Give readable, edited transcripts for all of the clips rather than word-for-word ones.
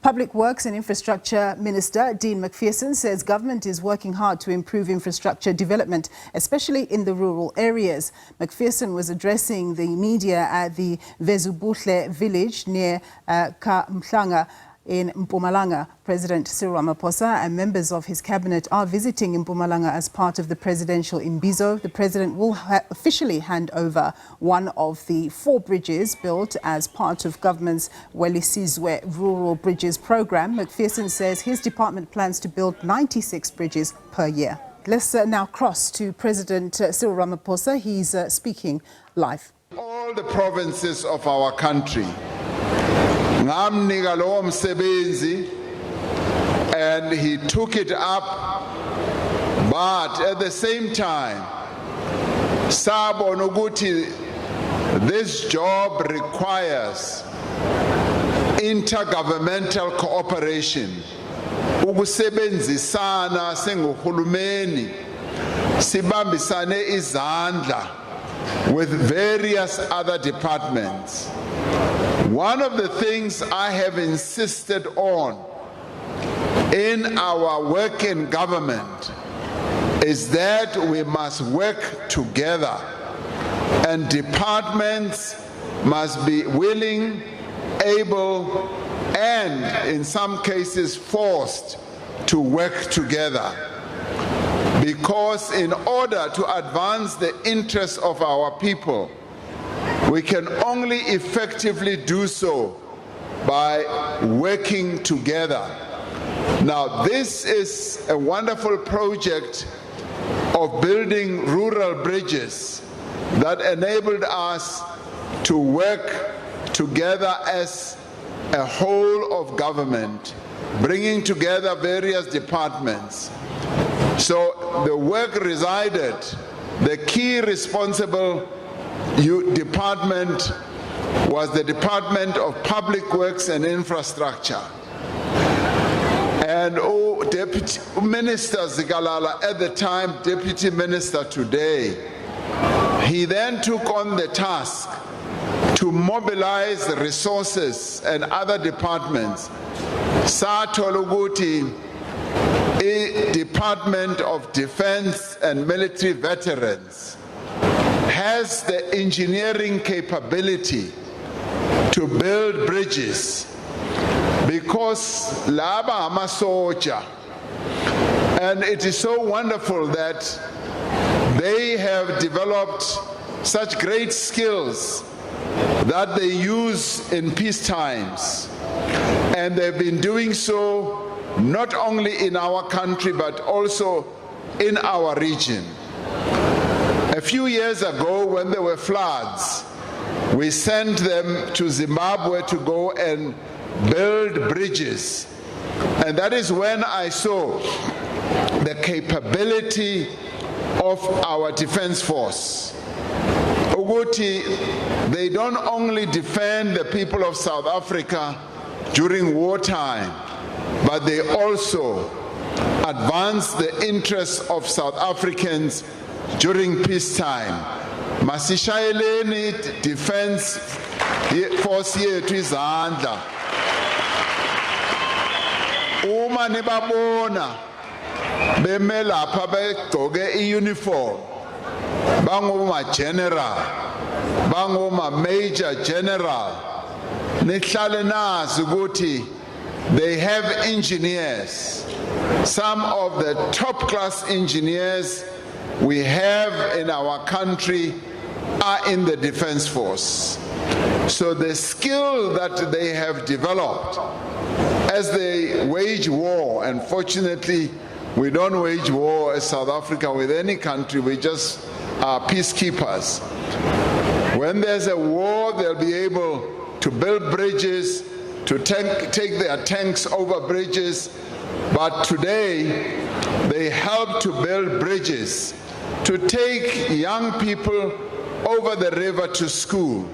Public Works and Infrastructure Minister Dean Macpherson says government is working hard to improve infrastructure development, especially in the rural areas. Macpherson was addressing the media at the Vezubuhle village near Kamhlanga in Mpumalanga. President Cyril Ramaphosa and members of his cabinet are visiting Mpumalanga as part of the presidential imbizo. The president will officially hand over one of the 4 bridges built as part of government's Welisizwe Rural Bridges program. Macpherson says his department plans to build 96 bridges per year. Let's now cross to President Cyril Ramaphosa. He's speaking live. All the provinces of our country, ngamnika lo msebenzi, and he took it up, but at the same time sabona ukuthi this job requires intergovernmental cooperation, ukusebenzisana sengohulumeni sibambisane izandla with various other departments. One of the things I have insisted on in our work in government is that we must work together, and departments must be willing, able, and in some cases forced to work together. Because in order to advance the interests of our people, we can only effectively do so by working together. Now, this is a wonderful project of building rural bridges that enabled us to work together as a whole of government, bringing together various departments. So the work resided, the key responsible department was the Department of Public Works and Infrastructure. And Deputy Minister Zigalala, at the time Deputy Minister today, he then took on the task to mobilize the resources and other departments. Satoluguti, a Department of Defense and Military Veterans, has the engineering capability to build bridges, because laba amasoja, and it is so wonderful that they have developed such great skills that they use in peace times, and they've been doing so not only in our country but also in our region. A few years ago, when there were floods, we sent them to Zimbabwe to go and build bridges. And that is when I saw the capability of our defense force. Uguti, they don't only defend the people of South Africa during wartime, but they also advance the interests of South Africans during peacetime. Masishayeleni defense force yethu izandla. Uma nibabona bemelapha begcoke iuniform, bangoma general, bangoma major general, nihlale nazi ukuthi they have engineers. Some of the top class engineers we have in our country are in the defense force. So the skill that they have developed as they wage war, and fortunately we don't wage war as South Africa with any country, we just are peacekeepers. When there's a war, they'll be able to build bridges, to take their tanks over bridges, but today they help to build bridges, to take young people over the river to school,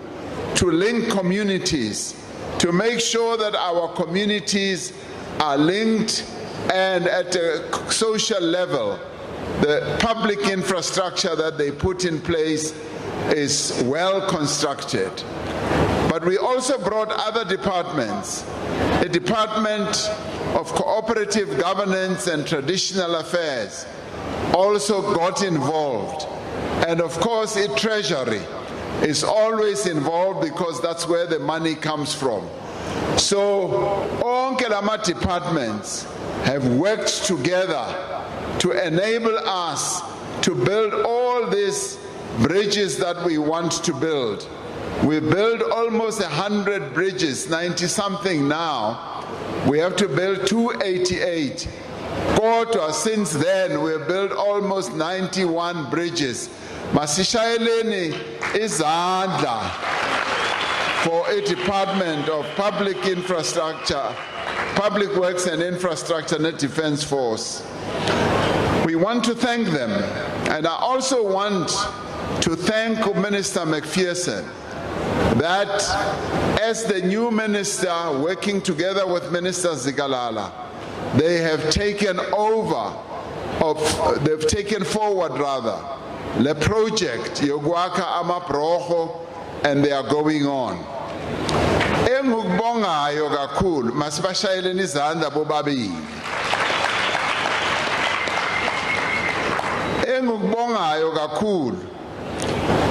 to link communities, to make sure that our communities are linked, and at a social level, the public infrastructure that they put in place is well constructed. But we also brought other departments. The Department of Cooperative Governance and Traditional Affairs also got involved. And of course, the Treasury is always involved because that's where the money comes from. So all Lama departments have worked together to enable us to build all these bridges that we want to build. We built almost 100 bridges, 90-something now. We have to build 288. Kodwa since then, we have built almost 91 bridges. Masishayeleni izandla for a Department of Public Infrastructure, Public Works and Infrastructure and Defense Force. We want to thank them. And I also want to thank Minister Macpherson that as the new minister working together with Minister Zikalala, they have taken forward the project Yogwaka Amabroho, and they are going on. Engukubongayo kakhulu masibashayeleni izandla bobabili. Engukubongayo kakhulu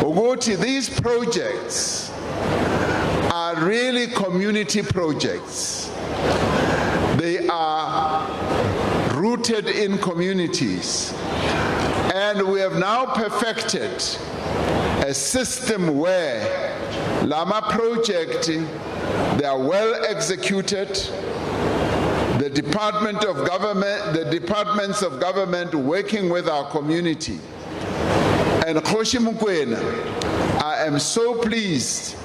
ukuthi these projects are really community projects. They are rooted in communities. And we have now perfected a system where Lama project, they are well executed. The Department of Government, the departments of government working with our community. And Khoshi Mukwena, I am so pleased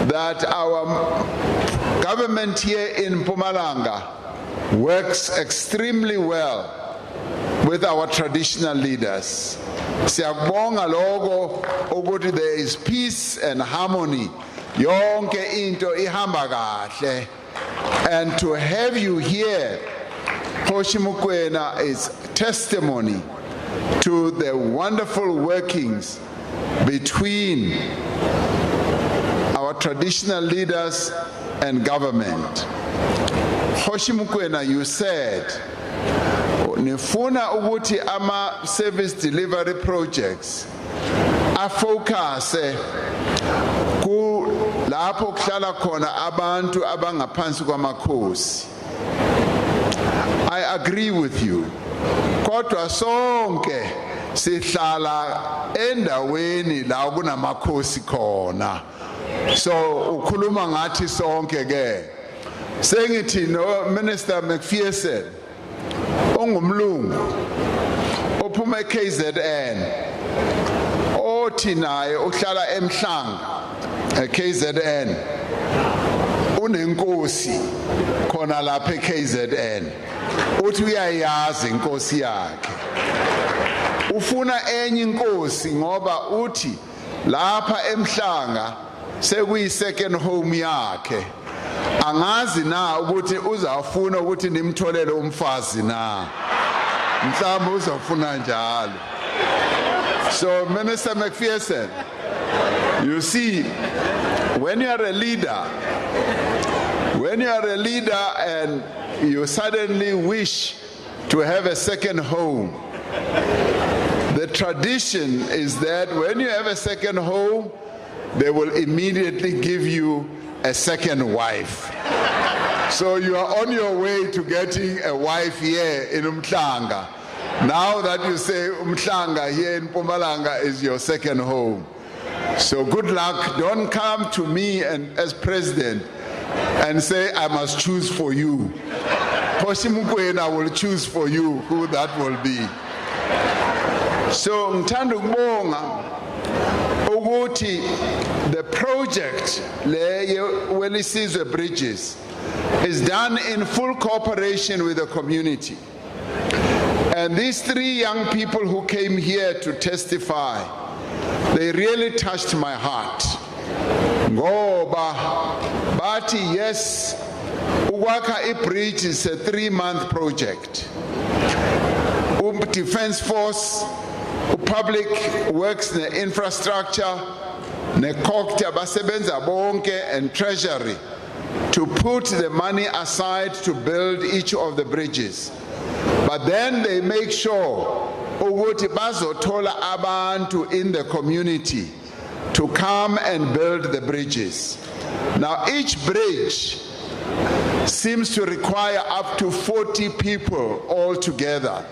that our government here in Mpumalanga works extremely well with our traditional leaders. Siyabonga lokho ukuthi there is peace and harmony. Yonke into ihamba kahle. And to have you here, Khoshi Mukwena, is testimony to the wonderful workings between our traditional leaders and government. Khoshi Mukwena, you said, nifuna ukuthi ama service delivery projects afocus ku lapho kuhlala khona abantu abangaphansi kwamakhosi. I agree with you. Kodwa sonke sihlala endaweni la kunamakhosi khona. So ukhuluma ngathi sonke ke. Sengithi no Minister Macpherson ongumlungu ophuma eKZN othi naye uhlala eMhlanga eKZN unenkosi khona lapha eKZN uthi uyayazi inkosi yakhe ufuna enye inkosi ngoba uthi lapha eMhlanga sekuyi second home yakhe angazi na ukuthi uzafuna ukuthi nimtholele umfazi na mhlawumbe uzafuna njalo. So Minister Macpherson, you see, when you are a leader and you suddenly wish to have a second home, the tradition is that when you have a second home, they will immediately give you a second wife. So you are on your way to getting a wife here in Umhlanga. Now that you say Umhlanga here in Mpumalanga is your second home. So good luck. Don't come to me and as president and say I must choose for you. Khoshi Mukwena will choose for you who that will be. So ngithanda ukubonga ukuthi the project le Welisizwe bridges is done in full cooperation with the community. And these three young people who came here to testify, they really touched my heart. Ngoba bathi yes, ukwakha bridge is a 3-month project. Defense Force, Public Works and Infrastructure, ne-COGTA basebenza bonke and treasury to put the money aside to build each of the bridges. But then they make sure ukuthi bazothola abantu in the community to come and build the bridges. Now each bridge seems to require up to 40 people altogether.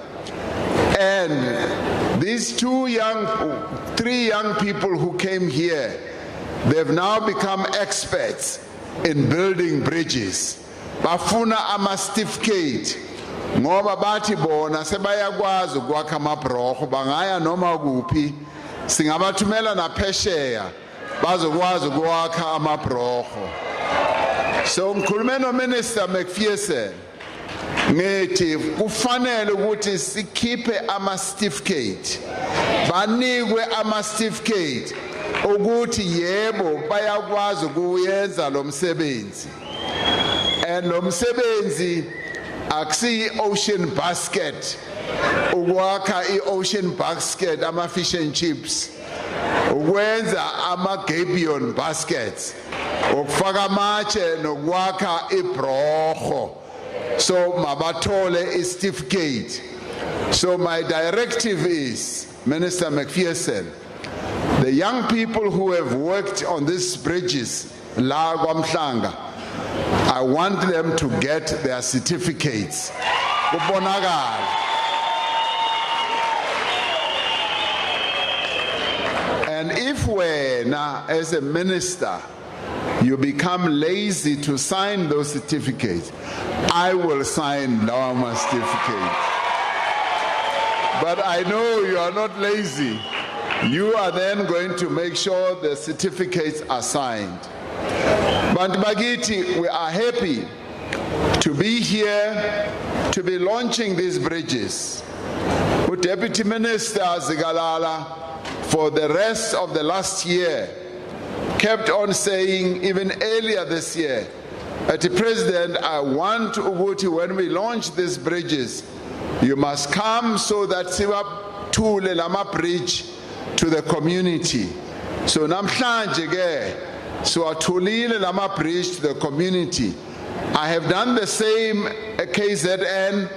And these three young people who came here, they've now become experts in building bridges. Bafuna ama-certificate ngoba bathi bona sebayakwazi ukwakha amabhroho bangaya noma kuphi singabathumela naphesheya bazokwazi ukwakha amabhroho. So ngikhulume noMinister Macpherson ngithi kufanele ukuthi sikhiphe ama-certificate banikwe ama-certificate ukuthi yebo bayakwazi ukuyenza lo msebenzi. And lo msebenzi akusiyi ocean basket ukwakha i-ocean basket ama-fish and chips ukwenza ama-gabion baskets ukufaka amatshe nokwakha ibroho. So mabathole i-certificate. So my directive is, Minister Macpherson, the young people who have worked on these bridges la kwaMhlanga, I want them to get their certificates. Kubonakala. And if wena as a minister you become lazy to sign those certificates, I will sign Lawama certificate. But I know you are not lazy. You are then going to make sure the certificates are signed. But Bagiti, we are happy to be here, to be launching these bridges. With Deputy Minister Zigalala, for the rest of the last year, kept on saying, even earlier this year, that the President, I want Uguti, when we launch these bridges, you must come so that Siwa Tule Lama Bridge to the community. So namhlanje ke so atulile Lama Bridge to the community. I have done the same at KZN.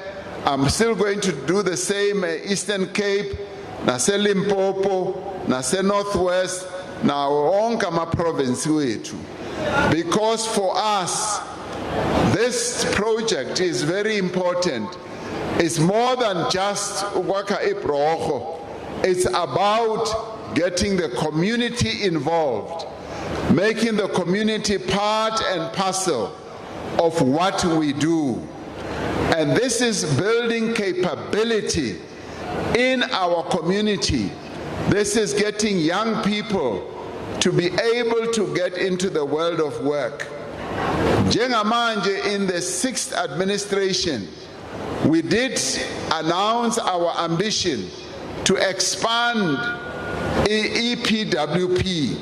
I'm still going to do the same at Eastern Cape, nase Limpopo, nase Northwest, now onke ama-province wethu. Because for us, this project is very important. It's more than just ukwakha ibroho. It's about getting the community involved, making the community part and parcel of what we do. And this is building capability in our community. This is getting young people to be able to get into the world of work. Njengamanje, in the 6th administration, we did announce our ambition to expand EPWP,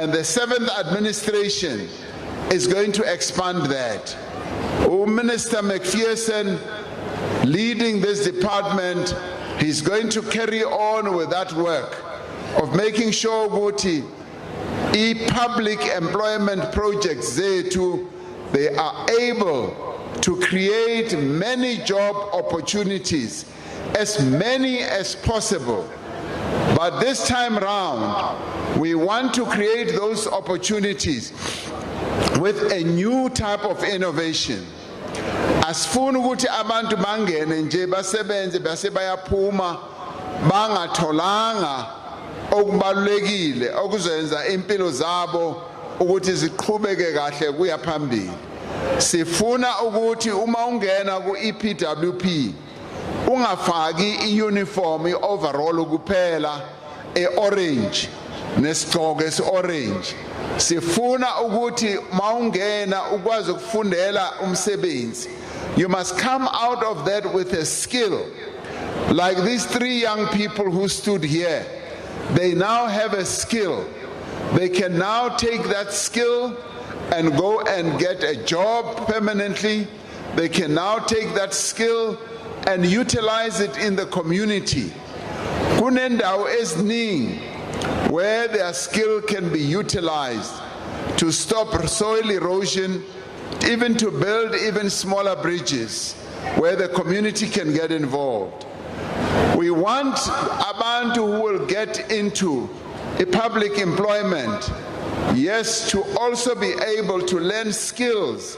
and the 7th administration is going to expand that. Minister Macpherson, leading this department, he's going to carry on with that work of making sure ukuthi public employment projects zethu, they are able to create many job opportunities, as many as possible. But this time round, we want to create those opportunities with a new type of innovation. Asifuna ukuthi abantu bangene nje basebenze base bayaphuma bangatholanga okubalulekile okuzenza impilo zabo ukuthi ziqhubeke kahle kuya phambili. Sifuna ukuthi uma ungena ku-EPWP ungafaki i-uniform i-overall kuphela e-orange nesigqoko esi-orange. Sifuna ukuthi maungena ukwazi ukufundela umsebenzi. You must come out of that with a skill. Like these 3 young people who stood here, they now have a skill. They can now take that skill and go and get a job permanently. They can now take that skill and utilize it in the community. Kunendawo eziningi where their skill can be utilized to stop soil erosion, even to build even smaller bridges where the community can get involved. We want abantu who will get into a public employment, yes, to also be able to learn skills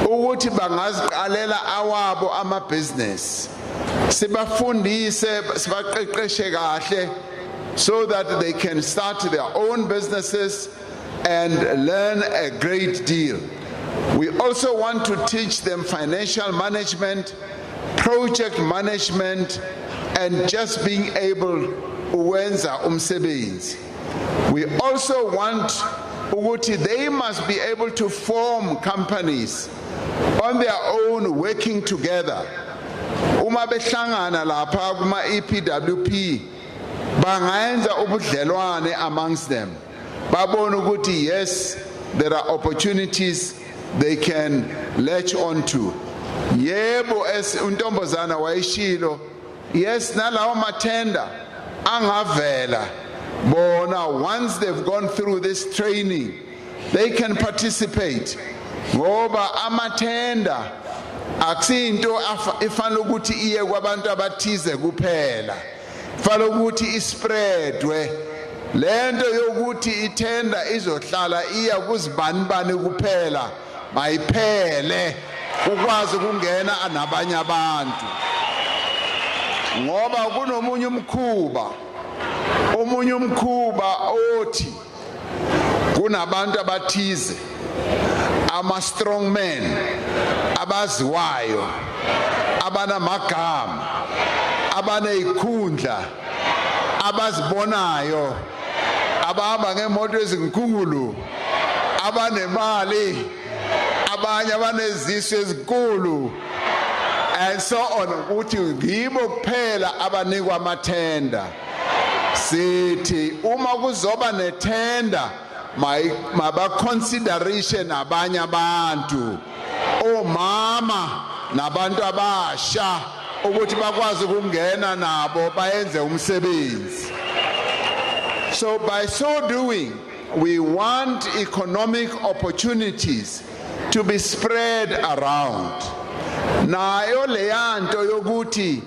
ukuthi bangaziqalela awabo ama-business, sibafundise sibaqeqeshe kahle so that they can start their own businesses and learn a great deal. We also want to teach them financial management, project management, and just being able ukwenza umsebenzi. We also want ukuthi they must be able to form companies on their own, working together. Uma behlangana lapha kuma EPWP bangayenza ubudlelwane amongst them. Babone ukuthi yes, there are opportunities they can latch onto. Yebo, as untombazana wayishilo, yes, nalawo mathenda angavela bona, once they've gone through this training they can participate, ngoba amathenda akusinto ifanele ukuthi iye kwabantu abathize kuphela, fanele ukuthi ispreadwe. Lento yokuthi ithenda izohlala iya kuzibanibani kuphela mayiphele ukwazi ukungena nabanye abantu, ngoba kunomunye umkhuba othi kunabantu abathize, ama-strong men abaziwayo, abanamagama, abaneyikhundla, abazibonayo, abahamba ngemoto ezinkulu, abanemali, abanye abanezisu ezinkulu, and so on, ukuthi ngibo kuphela abanikwa amathenda. Sithi uma kuzoba nethenda mabaconsiderishe nabanye abantu, omama nabantu abasha, ukuthi bakwazi ukungena nabo bayenze umsebenzi. So by so doing, we want economic opportunities to be spread around. Nayo leyanto yokuthi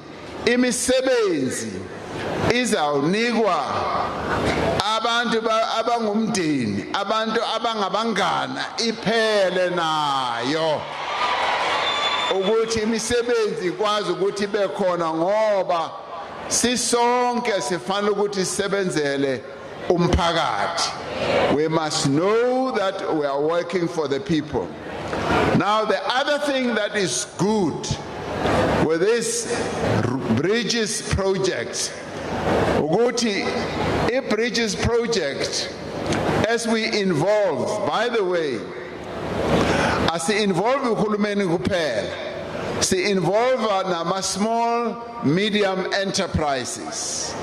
imisebenzi izawunikwa abantu abangumndeni, abantu abangabangana, iphele nayo ukuthi imisebenzi ikwazi ukuthi bekhona, ngoba sisonke sifanele ukuthi sisebenzele umphakathi. We must know that we are working for the people. Now the other thing that is good with this bridges project, ukuthi a bridges project, as we involve, by the way, as we involve uhulumeni kuphela, si involve nama small medium enterprises.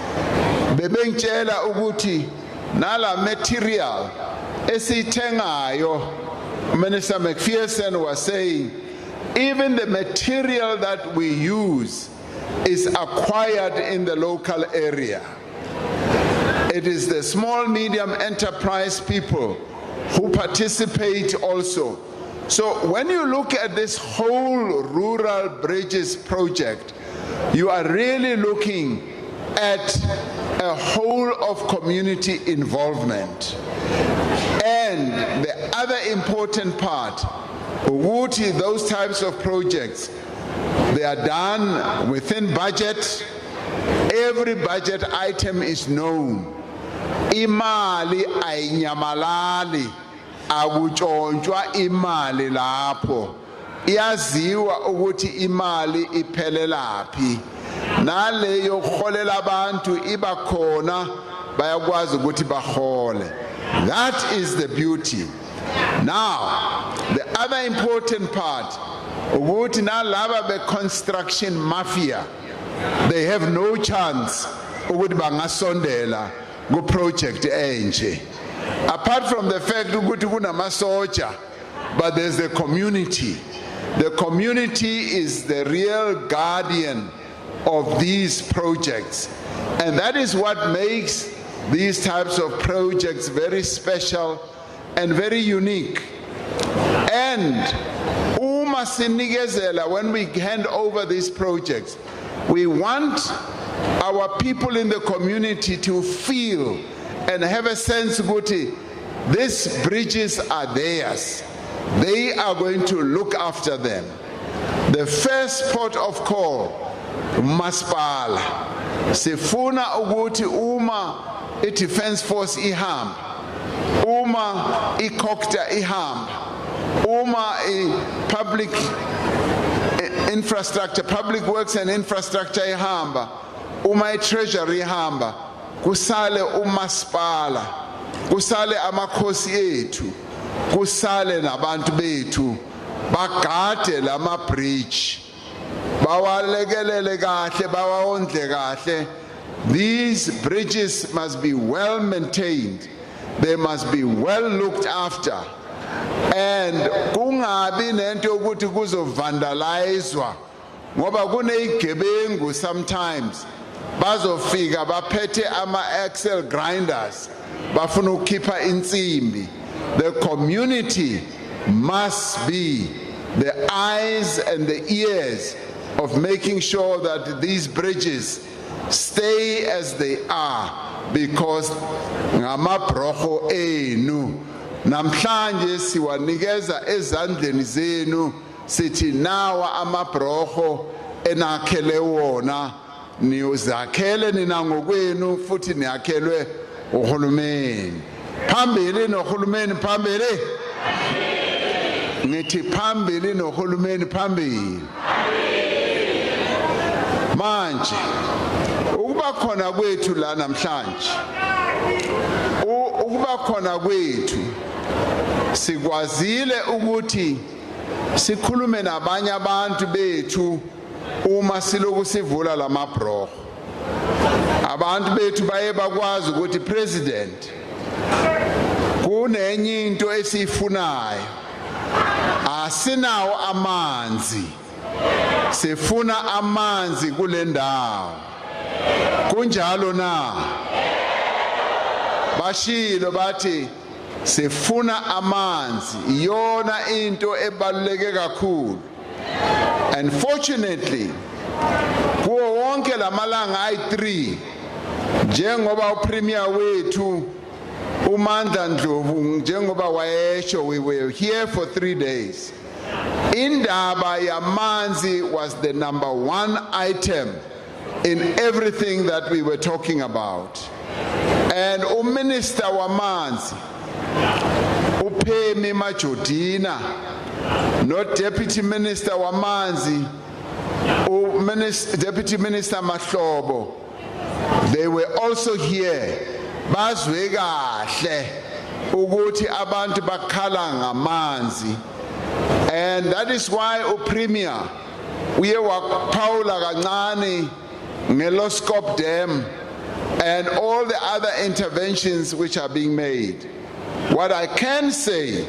Bebengitshela ukuthi nala material esithengayo, Minister Macpherson was saying, even the material that we use is acquired in the local area. It is the small medium enterprise people who participate also. So when you look at this whole rural bridges project, you are really looking at a whole of community involvement. And the other important part, those types of projects, they are done within budget. Every budget item is known. Imali ayinyamalali, akutshontshwa imali lapho. Iyaziwa ukuthi imali iphelelaphi. Naleyo kuholela abantu ibakhona bayakwazi ukuthi bahole. That is the beauty. Now, the other important part, ukuthi nalaba be construction mafia, they have no chance ukuthi bangasondela ku project enje. Apart from the fact ukuthi kunamasoja, but there's the community. The community is the real guardian of these projects, and that is what makes these types of projects very special and very unique. And uma sinikezela, when we hand over these projects, we want our people in the community to feel and have a sense that these bridges are theirs. They are going to look after them. The first port of call, Masipala. Sifuna ukuthi uma i-Defence Force ihamba, uma i-Cocta ihamba, uma i-Public Infrastructure, Public Works and Infrastructure ihamba, uma i-Treasury ihamba, kusale uMasipala, kusale amakhosi ethu, kusale nabantu bethu, bagade lama bridge, bawalekelele kahle, bawondle kahle. These bridges must be well maintained. They must be well looked after. And kungabi nento ukuthi kuzo vandalizwa, ngoba kunezigebengu sometimes bazofika baphethe ama axle grinders bafuna ukukhipha insimbi. The community must be the eyes and the ears of making sure that these bridges stay as they are, because ngamabroho enu namhlanje siwanikeza ezandleni zenu, sithi nawa amabroho enakhele wona, niyozakhele nina ngokwenu futhi niyakhelwe uhulumeni. Phambili nohulumeni phambili. Ngithi phambili nohulumeni phambili. Manje ukuba khona kwethu la namhlanje, ukuba khona kwethu sikwazile ukuthi sikhulume nabanye abantu bethu uma siloku sivula lamabroho. Abantu bethu baye bakwazi ukuthi president kunenye into esifunayo, asinawo amanzi, sifuna amanzi kule ndawo. Kunjalo na? Bashilo bathi sifuna amanzi, iyona into ebaluleke kakhulu. And fortunately, kuwo wonke lamalanga ayi-3, njengoba upremier wethu uMandla Ndlovu njengoba wayesho, we were here for 3 days. Indaba yamanzi was the #1 item in everything that we were talking about. And uMinister wamanzi uPhemi Majodina, no Deputy Minister wamanzi, Deputy Minister Mahlobo, they were also here. Bazwe kahle ukuthi abantu bakhala ngamanzi. And that is why uPremier uye waphawula kancane ngeLoskop Dam and all the other interventions which are being made. What I can say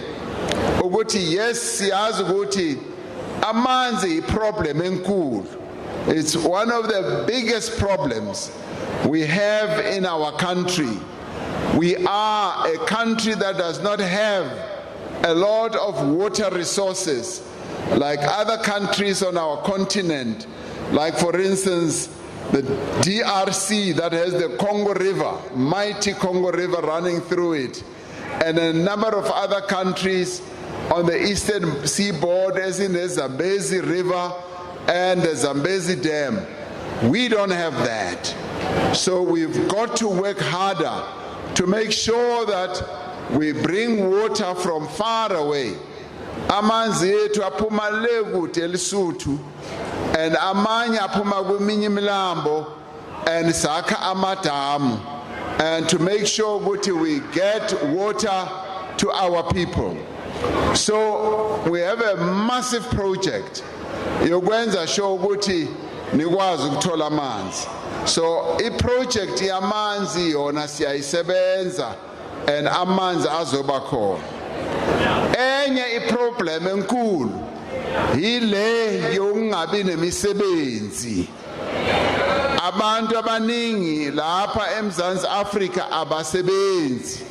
ukuthi yes, siyazi ukuthi amanzi problem enkulu. It's one of the biggest problems we have in our country. We are a country that does not have a lot of water resources like other countries on our continent, like for instance the DRC that has the Congo River, mighty Congo River running through it, and a number of other countries on the eastern seaboard, as in the Zambezi River and the Zambezi Dam. We don't have that. So we've got to work harder to make sure that we bring water from far away. Amanzi ethu aphuma le kude eLesotho, and amanye aphuma kweminye imilambo, and sakha amadamu, and to make sure that we get water to our people. So we have a massive project yokwenza sure ukuthi nikwazi ukuthola amanzi. So i-project yamanzi yona siyayisebenza, and amanzi azoba khona. Enye i-problem enkulu yile yokungabi nemisebenzi. abantu abaningi lapha eMzansi Afrika abasebenzi.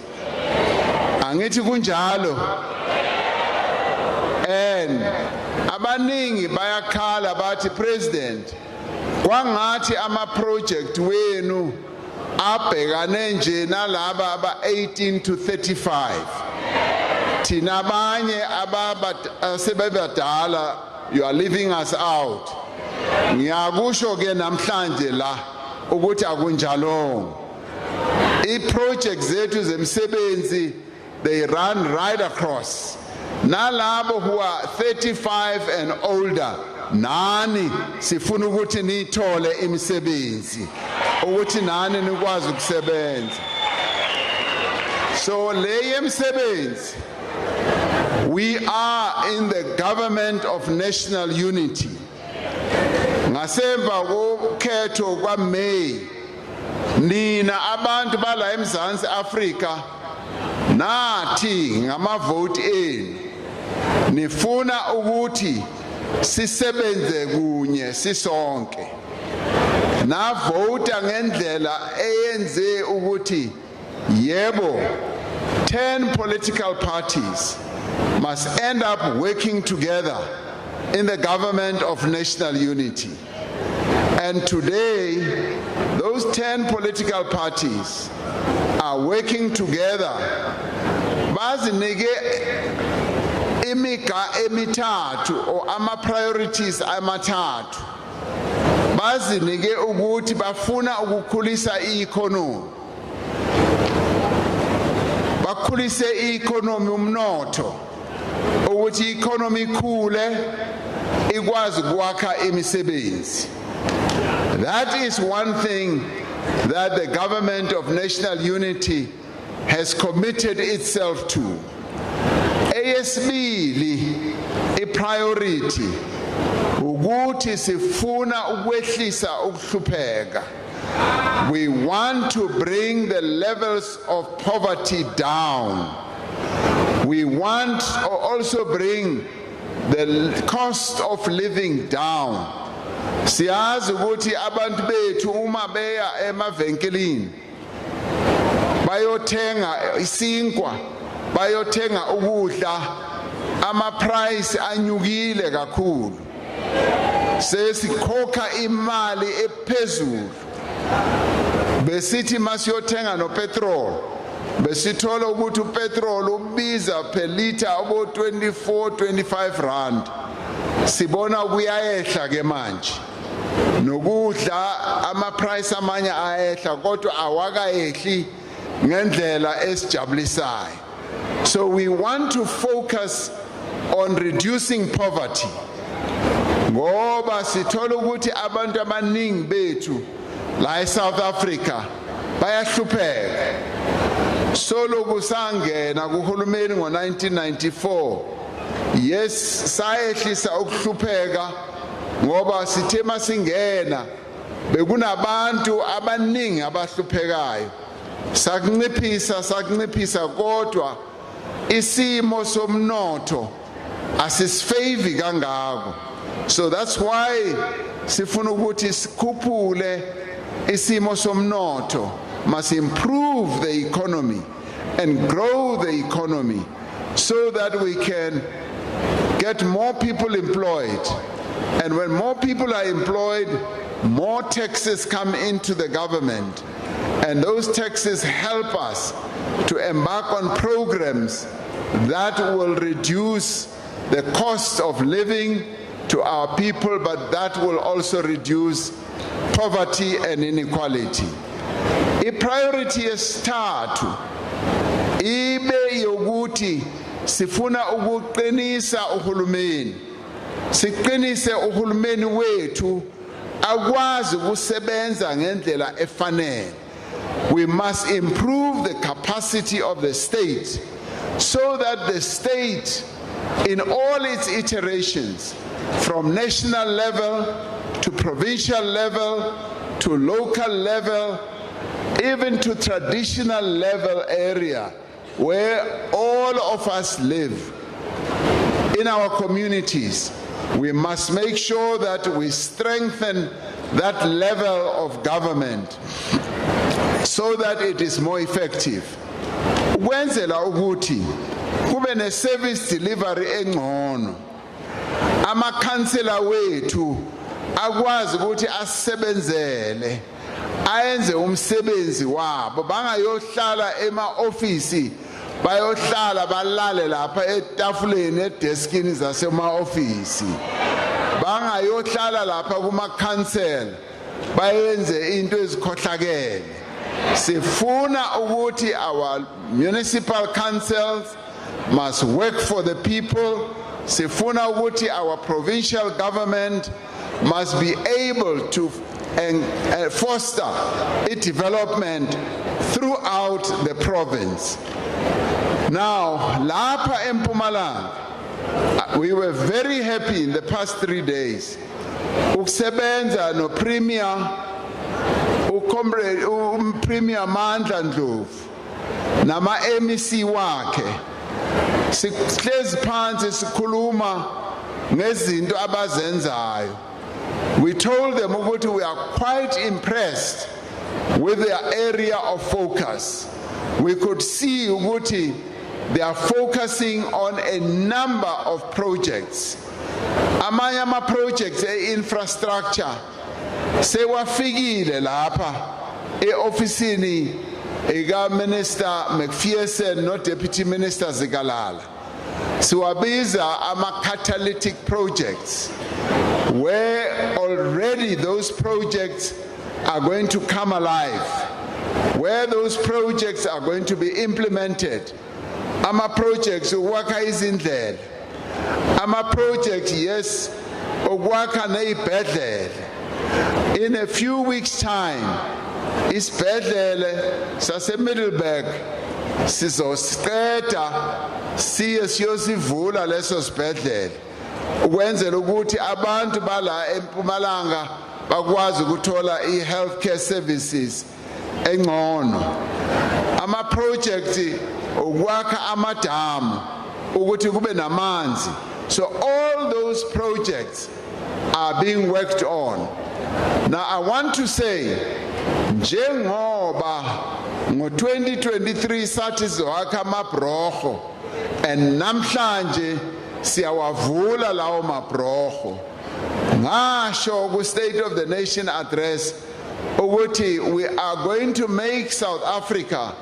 Angithi kunjalo. And abaningi bayakhala bathi President, kwangathi ama project wenu abhekane nje nalaba aba 18 to 35. Thina abanye asebebadala, you are leaving us out. Ngiyakusho ke namhlanje la ukuthi akunjalo. I-project zethu zemsebenzi, they run right across. Nalabo who are 35 and older, nani sifuna ukuthi nithole imisebenzi, ukuthi nani nikwazi ukusebenza. So le imisebenzi, we are in the government of national unity. Ngasemva kokhetho kwaMay, nina abantu bala eMzansi Afrika nathi ngamavote enu nifuna ukuthi sisebenze kunye sisonke. Na vote ngendlela eyenze ukuthi yebo 10 political parties must end up working together in the government of national unity. And today, those 10 political parties are working together. Bazinike imika emithathu or ama priorities amathathu. Bazinike ukuthi bafuna ukukhulisa i-economy. Bakhulise i-economy umnotho. Ukuthi i-economy ikhule ikwazi ukwakha imisebenzi. That is one thing that the government of national unity has committed itself to. Eyesibili, i-priority ukuthi sifuna ukwehlisa ukuhlupheka. We want to bring the levels of poverty down. We want to also bring the cost of living down. Siyazi ukuthi abantu bethu uma beya emavenkelini bayothenga isinkwa, bayothenga ukudla, ama price anyukile kakhulu. Sesikhokha imali ephezulu. Besithi masiyothenga no petrol, besithola ukuthi upetrol ubiza per liter abo 24-25 rand. Sibona kuyayehla ke manje. Nokudla ama price amanye ayehla kodwa awakayehli ngendlela esijabulisayo. So we want to focus on reducing poverty. Ngoba sithola ukuthi abantu abaningi bethu la eSouth Africa bayahlupheka. Solo kusangena kuhulumeni ngo-1994, yes sayehlisa ukuhlupheka ngoba sithe masingena bekunabantu abaningi abahluphekayo. Sakunciphisa kodwa isimo somnotho asisfavor kangako. So that's why sifuna ukuthi sikhuphule isimo somnotho, must improve the economy and grow the economy so that we can get more people employed. And when more people are employed, more taxes come into the government. And those taxes help us to embark on programs that will reduce the cost of living to our people, but that will also reduce poverty and inequality. I-priority yesithathu ibe yokuthi sifuna ukuqinisa uhulumeni. Siqinise uhulumeni wethu akwazi ukusebenza ngendlela efanele. We must improve the capacity of the state so that the state in all its iterations, from national level to provincial level to local level, even to traditional level area where all of us live in our communities, We must make sure that we strengthen that level of government so that it is more effective. Ukwenzela ukuthi kube ne service delivery engcono. Amakhansela wethu akwazi ukuthi asebenzele ayenze umsebenzi wabo bangayohlala ema-ofisi bayohlala balale lapha etafuleni edeskini zasema-ofisi bangayohlala lapha kuma-council bayenze into ezikhohlakele. Sifuna ukuthi our municipal councils must work for the people. Sifuna ukuthi our provincial government must be able to foster its development throughout the province. Now, lapha eMpumalanga, we were very happy in the past 3 days. Ukusebenza no Premier, Premier Mandla Ndlovu, nama MEC wakhe. Sihlezi phansi sikhuluma ngezinto abazenzayo. We told them ukuthi we are quite impressed with their area of focus. We could see ukuthi they are focusing on a number of projects. Amanye ama-projects e-infrastructure sewafikile lapha e-ofisini ika-Minister Macpherson no-Deputy Minister Zikalala. Siwabiza ama-catalytic projects, where already those projects are going to come alive, where those projects are going to be implemented. Ama-projects ukwakha izindlela, ama-projects yes ukwakha nezibhedlela. In a few weeks time isibhedlela sase-Middleburg sizosiqeda siye siyosivula leso sibhedlela ukwenzela ukuthi abantu bala eMpumalanga bakwazi ukuthola i-healthcare services engcono. Ama-project ukwakha amadamu ukuthi kube namanzi. So all those projects are being worked on. Now I want to say, njengoba ngo-2023 sathi siwakha amabroho and namhlanje siyawavula lawo mabroho. Ngasho ku-State of the Nation address ukuthi we are going to make South Africa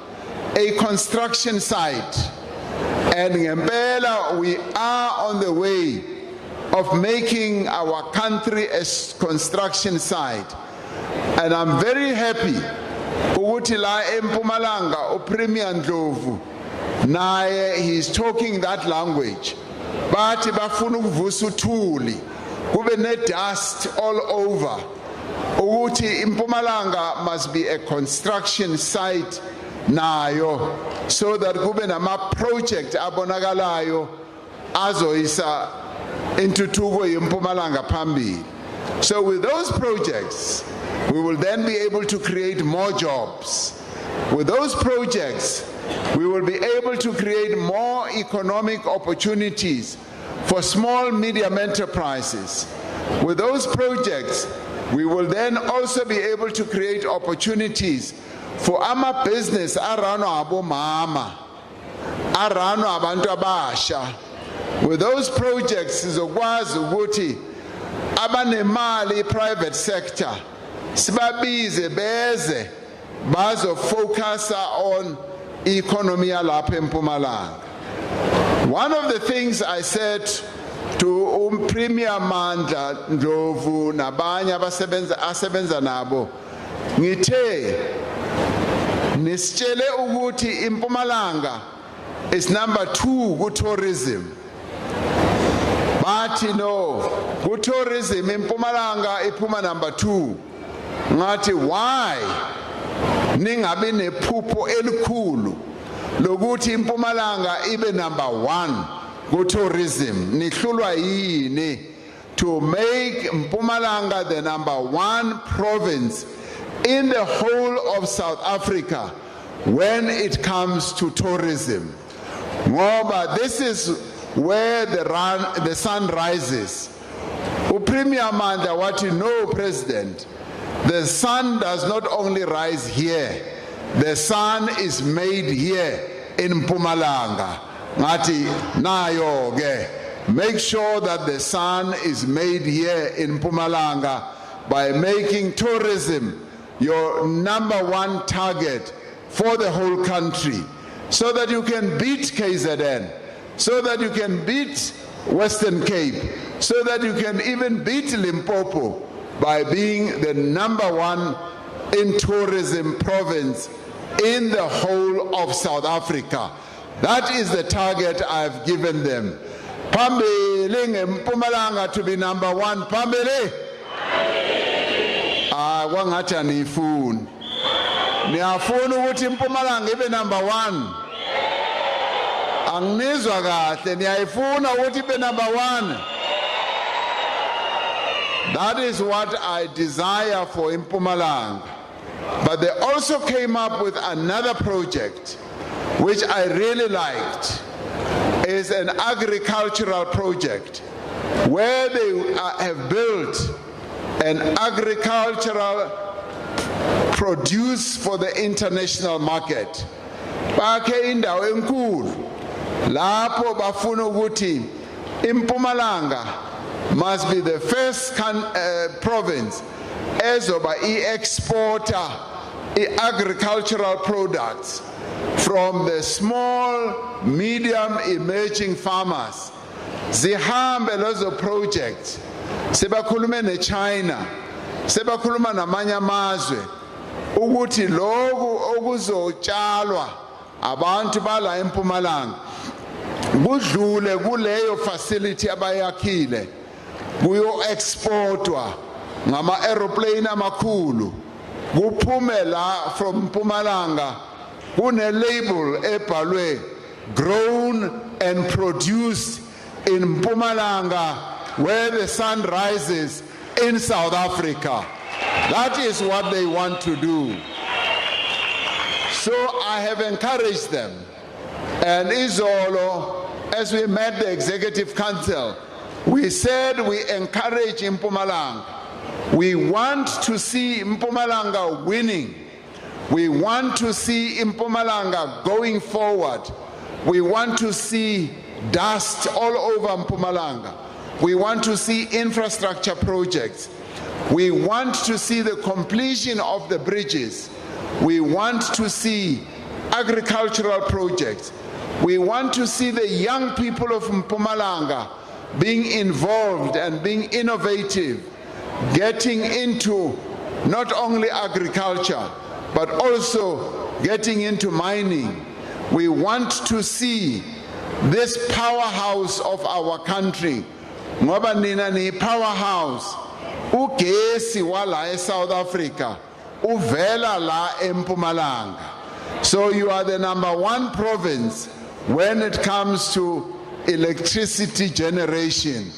a construction site, and ngempela we are on the way of making our country a construction site. And I'm very happy ukuthi la eMpumalanga uPremier Ndlovu naye he's talking that language. Bathi bafuna ukuvusa uthuli kube ne dust all over ukuthi iMpumalanga must be a construction site nayo, so that kube nama project abonakalayo azoyisa intuthuko yeMpumalanga phambili. So with those projects we will then be able to create more jobs. With those projects we will be able to create more economic opportunities for small medium enterprises. With those projects we will then also be able to create opportunities for ama business aranwa abomama, aranwa abantu abasha. With those projects sizokwazi ukuthi abanemali private sector sibabize beze bazo focus on economy yalapha eMpumalanga. One of the things I said to Premier Mandla Ndlovu nabanye asebenza nabo ngithe nisitshele ukuthi iMpumalanga is number 2 ku-tourism. Bathi no, ku-tourism iMpumalanga iphuma number 2. Ngathi why ningabi nephupho elikhulu lokuthi iMpumalanga ibe number 1 ku-tourism? Nihlulwa yini to make Mpumalanga the number 1 province in the whole of South Africa when it comes to tourism? Ngoba this is where the sun rises. Premier Manda, what you know, President, the sun does not only rise here, the sun is made here in Mpumalanga. Ngati nayo ge. Make sure that the sun is made here in Mpumalanga by making tourism your #1 target for the whole country, so that you can beat KZN, so that you can beat Western Cape, so that you can even beat Limpopo by being the #1 in tourism province in the whole of South Africa. That is the target I've given them. Phambili ngeMpumalanga to be #1. Phambili. Kwangathi aniyifuni. Niyafuna ukuthi iMpumalanga ibe #1. Anginizwa kahle, niyayifuna ukuthi ibe #1. That is what I desire for Mpumalanga. But they also came up with another project which I really liked. Is an agricultural project where they have built an agricultural produce for the international market. Bakhe indawo enkulu lapho bafuna ukuthi iMpumalanga must be the first province ezoba exporter agricultural products from the small, medium, emerging farmers. Zihambe lezo projects. Sebakhulume neChina, sebakhuluma namanye amazwe ukuthi lokhu okuzotshalwa abantu bala eMpumalanga kudlule kuleyo facility abayakhile kuyo exportwa ngama aeroplane amakhulu kuphume la from Mpumalanga kune label ebhalwe grown and produced in Mpumalanga where the sun rises in South Africa. That is what they want to do. So I have encouraged them, and Izolo, as we met the Executive Council, we said we encourage Mpumalanga. We want to see Mpumalanga winning. We want to see Mpumalanga going forward. We want to see dust all over Mpumalanga. We want to see infrastructure projects. We want to see the completion of the bridges. We want to see agricultural projects. We want to see the young people of Mpumalanga being involved and being innovative, getting into not only agriculture, but also getting into mining. We want to see this powerhouse of our country. Ngoba nina ni powerhouse. Ugesi wala South Africa. Uvela la eMpumalanga. So you are the #1 province when it comes to electricity generation.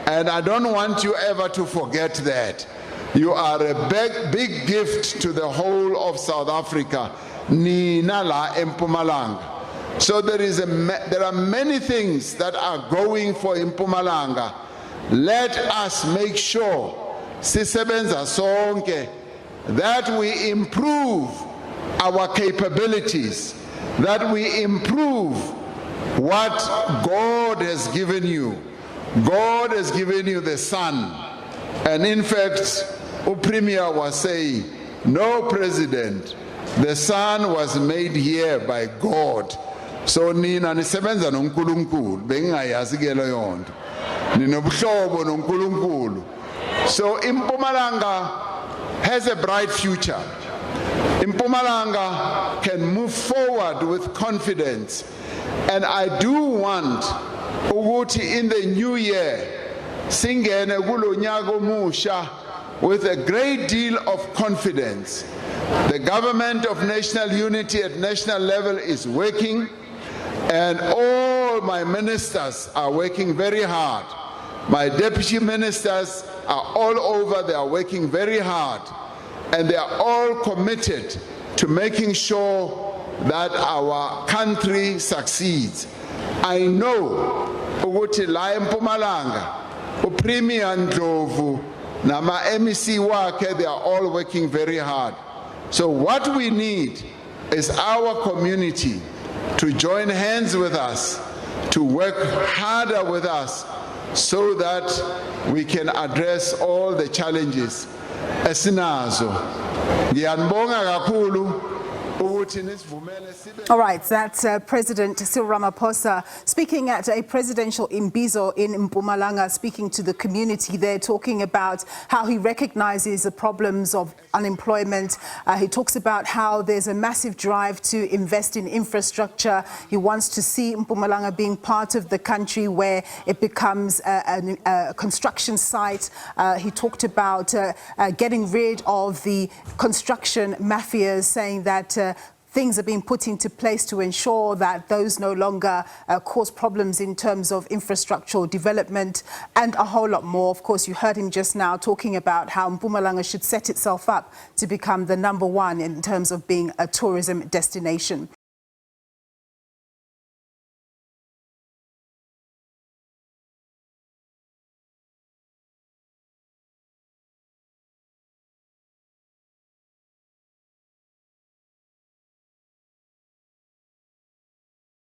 And I don't want you ever to forget that. You are a big gift to the whole of South Africa. Nina la eMpumalanga. So there are many things that are going for Mpumalanga. Let us make sure sisebenza sonke that we improve our capabilities, that we improve what God has given you. God has given you the sun. And in fact, the Premier was saying, no, President, the sun was made here by God. So nina nisebenza noNkulunkulu bengayazi ke leyo nto. Ninobuhlobo noNkulunkulu. So Mpumalanga has a bright future. Mpumalanga can move forward with confidence. And I do want ukuthi in the new year singene kulo nyaka omusha with a great deal of confidence. The government of national unity at national level is working, and all my ministers are working very hard. My deputy ministers are all over, they are working very hard, and they are all committed to making sure that our country succeeds. I know ukuthi la eMpumalanga uPremier Ndlovu, nama MEC wakhe, they are all working very hard. So what we need is our community to join hands with us, to work harder with us, so that we can address all the challenges esinazo. Ngiyanibonga kakhulu. All right, that's President Cyril Ramaphosa speaking at a presidential imbizo in Mpumalanga, speaking to the community there, talking about how he recognizes the problems of unemployment. He talks about how there's a massive drive to invest in infrastructure. He wants to see Mpumalanga being part of the country where it becomes a construction site. He talked about getting rid of the construction mafias, saying that things are being put into place to ensure that those no longer cause problems in terms of infrastructural development, and a whole lot more. Of course, you heard him just now talking about how Mpumalanga should set itself up to become the #1 in terms of being a tourism destination.